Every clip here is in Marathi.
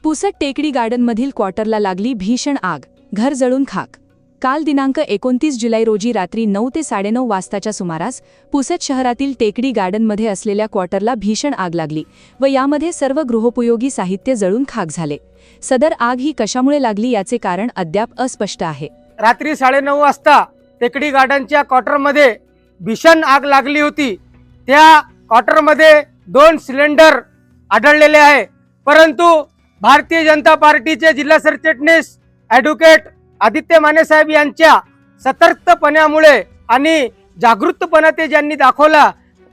पुसद टेकडी गार्डनमधील क्वार्टरला लागली भीषण आग, घर जळून खाक। काल दिनांक 29 जुलै रोजी रात्री 9 ते 9:30 वाजताच्या सुमारास पुसद शहरातील टेकडी गार्डनमध्ये असलेल्या क्वार्टरला भीषण आग लागली व यामध्ये सर्व गृहोपयोगी साहित्य जळून खाक झाले। सदर आग ही कशामुळे लागली याचे कारण अद्याप अस्पष्ट आहे। रात्री 9:30 वाजता टेकडी गार्डनच्या क्वार्टरमध्ये भीषण आग लागली होती। त्या क्वार्टरमध्ये 2 सिलेंडर आढळलेले आहे, परंतु भारतीय जनता पार्टीचे जिल्हा सरचिटणीस ॲडव्होकेट आदित्य माने साहेब यांच्या सतर्कपणामुळे आणि जागृतपणा ते ज्यांनी दाखवला,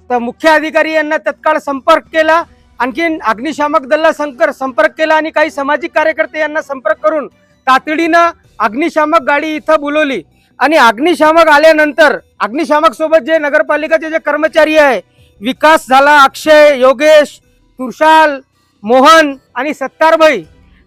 तर मुख्य अधिकारी यांना तत्काळ संपर्क केला, आणखीन अग्निशामक दलाला संपर्क केला आणि काही सामाजिक कार्यकर्ते यांना संपर्क करून तातडीनं अग्निशामक गाडी इथं बोलवली। आणि अग्निशामक आल्यानंतर अग्निशामक सोबत जे नगरपालिकेचे जे कर्मचारी आहे, विकास झाला, अक्षय, योगेश, तुषाल, मोहन आणि सत्तारभाई,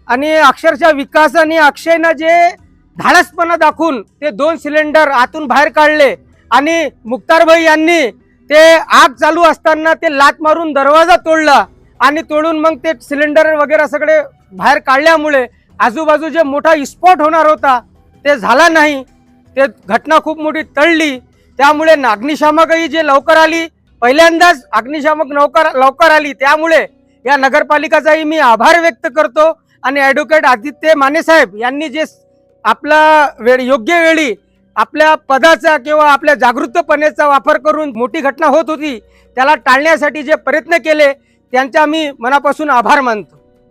आणि अक्षरशः विकास आणि अक्षयनं जे धाडसपणा दाखवून ते 2 सिलेंडर आतून बाहेर काढले आणि मुक्तारभाई यांनी ते आग चालू असताना ते लात मारून दरवाजा तोडला आणि तोडून मग ते सिलेंडर वगैरे सगळे बाहेर काढल्यामुळे आजूबाजू जे मोठा विस्फोट होणार होता ते झाला नाही। ते घटना खूप मोठी टळली, त्यामुळे अग्निशामकही जे लवकर आली, पहिल्यांदाच अग्निशामक लवकर आली, त्यामुळे या नगरपालिकाचाही मी आभार व्यक्त करतो। आणि ॲडव्होकेट आदित्य माने साहेब यांनी जे आपला योग्य वेळी आपल्या पदाचा किंवा आपल्या जागृतपणेचा वापर करून मोठी घटना होत होती त्याला टाळण्यासाठी जे प्रयत्न केले त्यांचा मी मनापासून आभार मानतो।